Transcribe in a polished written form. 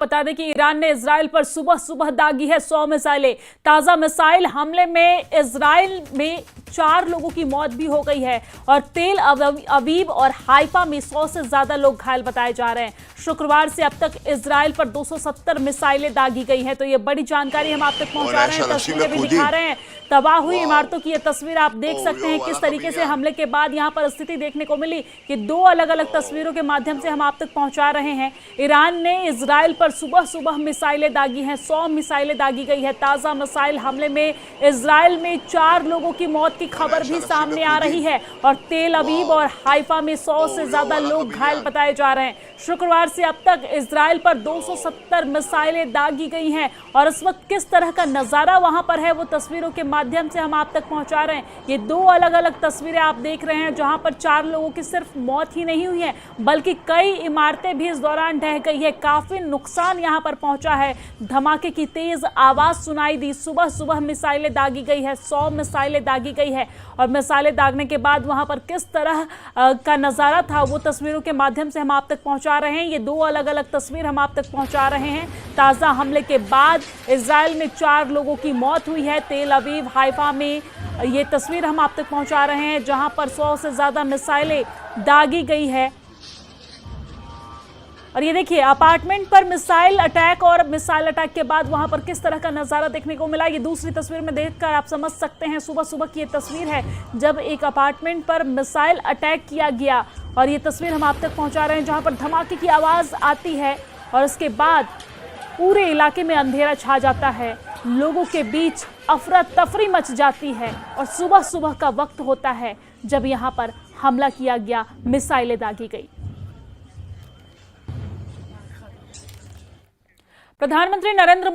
बता दें कि ईरान ने इजराइल पर सुबह सुबह दागी है 100 मिसाइलें। ताजा मिसाइल हमले में इजराइल में 4 लोगों की मौत भी हो गई है और तेल अवीव और हाइफा में 100 से ज्यादा लोग घायल बताए जा रहे हैं। शुक्रवार से अब तक इजराइल पर 270 मिसाइलें दागी गई हैं। तो ये बड़ी जानकारी हम आप तक पहुंचा रहे हैं, तस्वीरें भी दिखा रहे हैं। तबाह हुई इमारतों की ये तस्वीर आप देख सकते हैं किस तरीके से हमले के बाद यहां पर स्थिति देखने को मिली। कि 2 अलग अलग तस्वीरों के माध्यम से हम आप तक पहुंचा रहे हैं। ईरान ने इजराइल पर सुबह सुबह मिसाइलें दागी हैं, 100 मिसाइलें दागी गई है। ताजा मिसाइल हमले में इजराइल में 4 लोगों की मौत की खबर भी सामने आ रही है और तेल अवीव और हाइफा में 100 से ज्यादा लोग घायल बताए जा रहे हैं। शुक्रवार से अब तक इजराइल पर 270 मिसाइलें दागी गई हैं और इस वक्त किस तरह का नजारा वहां पर है वो तस्वीरों के माध्यम से हम आप तक पहुंचा रहे हैं। ये 2 अलग अलग तस्वीरें आप देख रहे हैं जहां पर 4 लोगों की सिर्फ मौत ही नहीं हुई है बल्कि कई इमारतें भी इस दौरान ढह गई है। काफी नुकसान यहां पर पहुंचा है। धमाके की तेज आवाज सुनाई दी। सुबह सुबह मिसाइलें दागी गई है, 100 मिसाइलें दागी गई है और मिसाइलें दागने के बाद वहां पर किस तरह का नजारा था वो तस्वीरों के माध्यम से हम आप तक पहुंचा रहे हैं। ये 2 अलग अलग तस्वीर हम आप तक पहुंचा रहे हैं। ताजा हमले के बाद इजराइल में 4 लोगों की मौत हुई है। तेल अवीव हाइफा में ये तस्वीर हम आप तक पहुंचा रहे हैं जहां पर 100 से ज्यादा मिसाइलें दागी गई है। और ये देखिए अपार्टमेंट पर मिसाइल अटैक और मिसाइल अटैक के बाद वहां पर किस तरह का नजारा देखने को मिला। ये दूसरी तस्वीर में देखकर आप समझ सकते हैं। सुबह सुबह की ये तस्वीर है जब एक अपार्टमेंट पर मिसाइल अटैक किया गया और ये तस्वीर हम आप तक पहुंचा रहे हैं जहां पर धमाके की आवाज आती है और उसके बाद पूरे इलाके में अंधेरा छा जाता है। लोगों के बीच अफरा तफरी मच जाती है और सुबह सुबह का वक्त होता है जब यहां पर हमला किया गया, मिसाइलें दागी गई। प्रधानमंत्री नरेंद्र